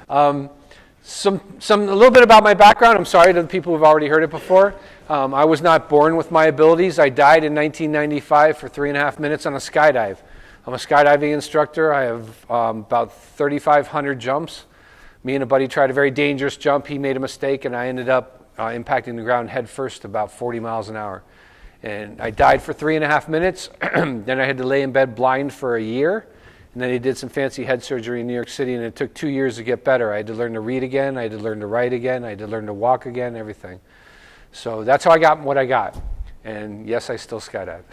A little bit about my background. I'm sorry to the people who've already heard it before. I was not born with my abilities. I died in 1995 for 3.5 minutes on a skydive. I'm a skydiving instructor. I have about 3,500 jumps. Me and a buddy tried a very dangerous jump. He made a mistake, and I ended up impacting the ground head first about 40 miles an hour. And I died for 3.5 minutes. Then I had to lay in bed blind for a year. And then he did some fancy head surgery in New York City, and it took 2 years to get better. I had to learn to read again. I had to learn to write again. I had to learn to walk again, everything. So that's how I got what I got. And yes, I still skydive,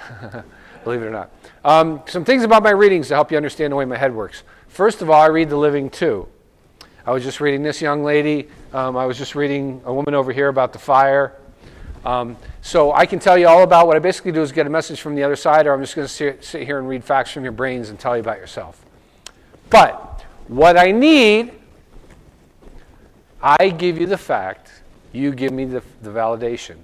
believe it or not. Some things about my readings to help you understand the way my head works. First of all, I read the living too. I was just reading this young lady. I was just reading a woman over here about the fire. So I can tell you all about what I basically do is get a message from the other side, or I'm just going to sit here and read facts from your brains and tell you about yourself. But what I need, I give you the fact, you give me the validation.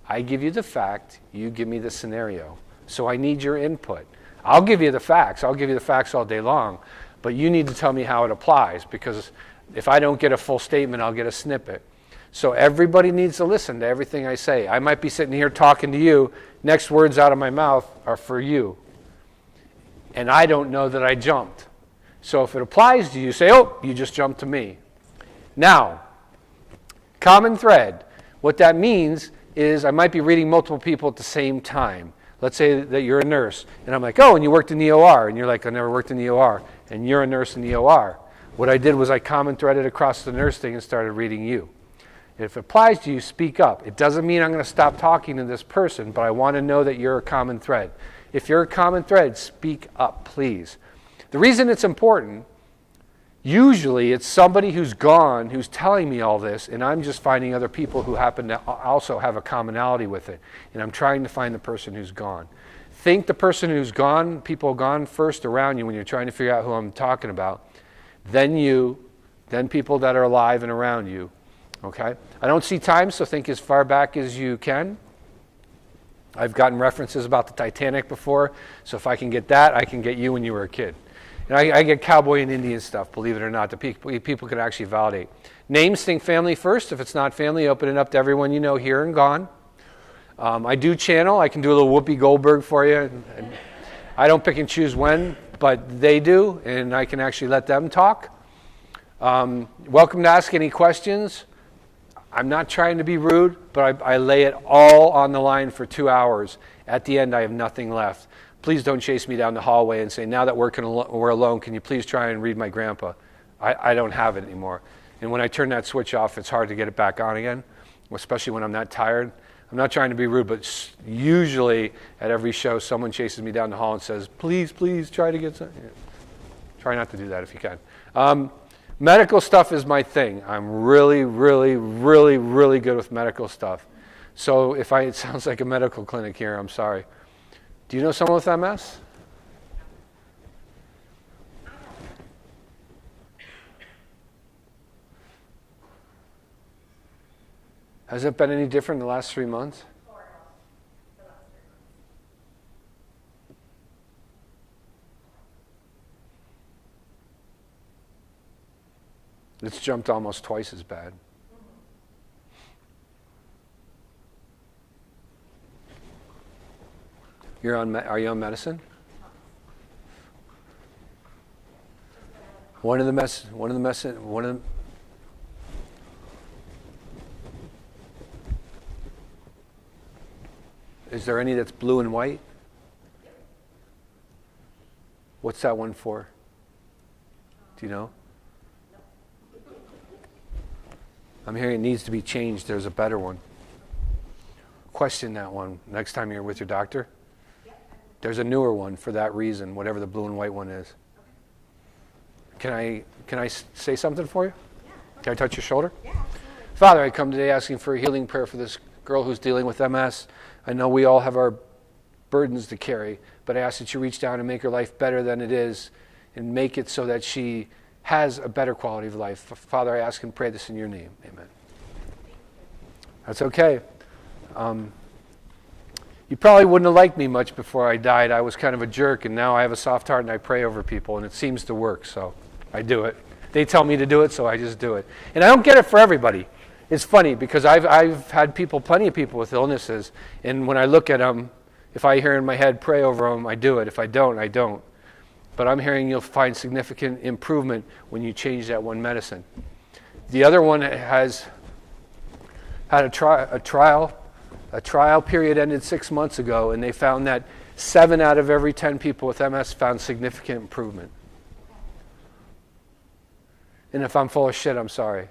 I give you the fact, you give me the scenario. So I need your input. I'll give you the facts. I'll give you the facts all day long. But you need to tell me how it applies, because if I don't get a full statement, I'll get a snippet. So everybody needs to listen to everything I say. I might be sitting here talking to you. Next words out of my mouth are for you. And I don't know that I jumped. So if it applies to you, say, oh, you just jumped to me. Now, common thread. What that means is I might be reading multiple people at the same time. Let's say that you're a nurse. And I'm like, oh, and you worked in the OR. And you're like, I never worked in the OR. And you're a nurse in the OR. What I did was I common threaded across the nurse thing and started reading you. If it applies to you, speak up. It doesn't mean I'm going to stop talking to this person, but I want to know that you're a common thread. If you're a common thread, speak up, please. The reason it's important, usually it's somebody who's gone who's telling me all this, and I'm just finding other people who happen to also have a commonality with it, and I'm trying to find the person who's gone. Think the person who's gone, people gone first around you when you're trying to figure out who I'm talking about, then you, then people that are alive and around you. Okay? I don't see time, so think as far back as you can. I've gotten references about the Titanic before, so if I can get that, I can get you when you were a kid. And I get cowboy and Indian stuff, believe it or not, that people can actually validate. Names, think family first. If it's not family, open it up to everyone you know here and gone. I do channel. I can do a little Whoopi Goldberg for you. And I don't pick and choose when, but they do, and I can actually let them talk. Welcome to ask any questions. I'm not trying to be rude, but I lay it all on the line for 2 hours. At the end, I have nothing left. Please don't chase me down the hallway and say, now that we're alone, can you please try and read my grandpa? I don't have it anymore. And when I turn that switch off, it's hard to get it back on again, especially when I'm that tired. I'm not trying to be rude, but usually at every show, someone chases me down the hall and says, please, please, try to get some. Try not to do that if you can. Medical stuff is my thing. I'm really, really, really, really good with medical stuff. So if it sounds like a medical clinic here, I'm sorry. Do you know someone with MS? Has it been any different in the last 3 months? It's jumped almost twice as bad. Are you on medicine? Is there any that's blue and white? What's that one for? Do you know? I'm hearing it needs to be changed. There's a better one. Question that one next time you're with your doctor. There's a newer one for that reason, whatever the blue and white one is. Can I say something for you? Can I touch your shoulder? Father, I come today asking for a healing prayer for this girl who's dealing with MS. I know we all have our burdens to carry, but I ask that you reach down and make her life better than it is and make it so that she has a better quality of life. Father, I ask and pray this in your name. Amen. That's okay. You probably wouldn't have liked me much before I died. I was kind of a jerk, and now I have a soft heart and I pray over people, and it seems to work, so I do it. they tell me to do it, so I just do it. And I don't get it for everybody. It's funny because I've had plenty of people with illnesses, and when I look at them, if I hear in my head, pray over them, I do it. If I don't, I don't. But I'm hearing you'll find significant improvement when you change that one medicine. The other one has had a trial period ended 6 months ago, and they found that 7 out of every 10 people with MS found significant improvement. And if I'm full of shit, I'm sorry.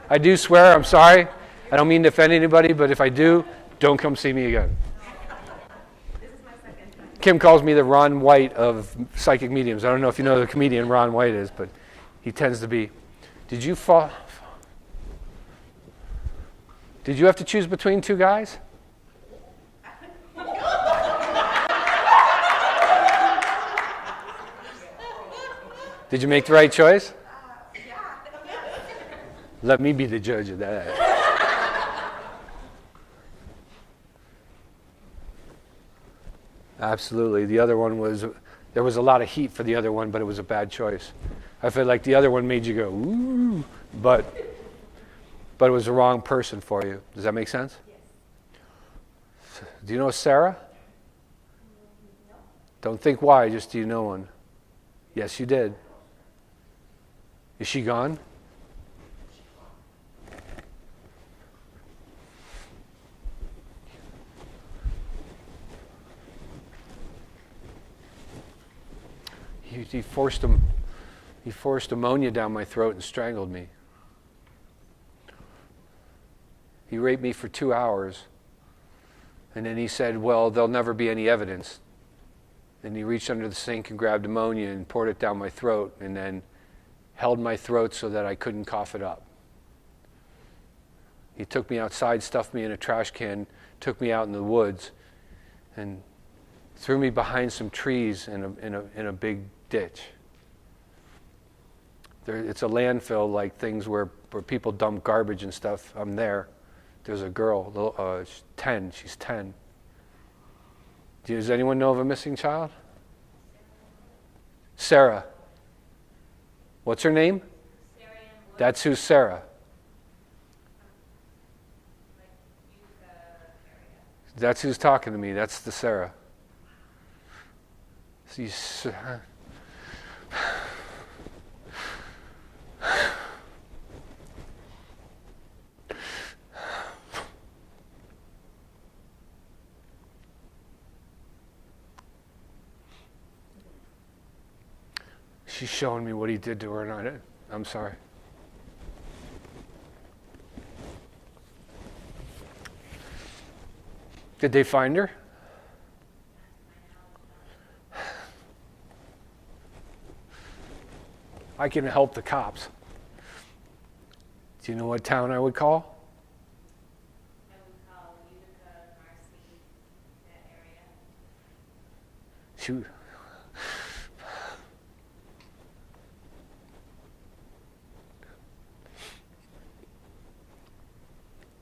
I do swear, I'm sorry. I don't mean to offend anybody, but if I do, don't come see me again. Kim calls me the Ron White of psychic mediums. I don't know if you know who the comedian Ron White is, but he tends to be. Did you fall? Did you have to choose between 2 guys? Did you make the right choice? Let me be the judge of that. Absolutely. The other one there was a lot of heat for the other one, but it was a bad choice. I feel like the other one made you go, ooh, but it was the wrong person for you. Does that make sense? Yes. Do you know Sarah? No. Don't think why, just do you know one? Yes, you did. Is she gone? He forced ammonia down my throat and strangled me. He raped me for 2 hours. And then he said, well, there'll never be any evidence. And he reached under the sink and grabbed ammonia and poured it down my throat and then held my throat so that I couldn't cough it up. He took me outside, stuffed me in a trash can, took me out in the woods, and threw me behind some trees in a big ditch. It's a landfill, like things where people dump garbage and stuff. I'm there. There's a girl, 10. She's 10. Does anyone know of a missing child? Sarah. What's her name? Sarah. That's who's Sarah. That's who's talking to me. That's the Sarah. She's showing me what he did to her, and I'm sorry. Did they find her? I can help the cops. Do you know what town I would call? I would call Utica, Marcy, that area. Shoot.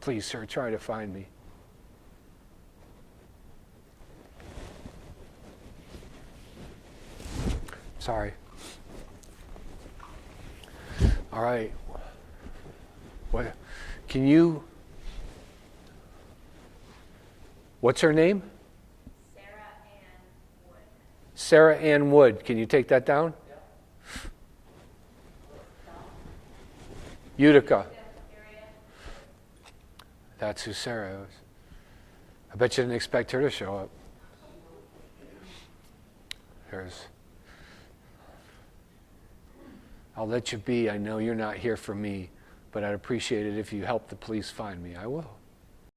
Please, sir, try to find me. Sorry. All right. What? Can you? What's her name? Sarah Ann Wood. Sarah Ann Wood. Can you take that down? Yeah. Utica. That's who Sarah was. I bet you didn't expect her to show up. I'll let you be. I know you're not here for me, but I'd appreciate it if you help the police find me. I will.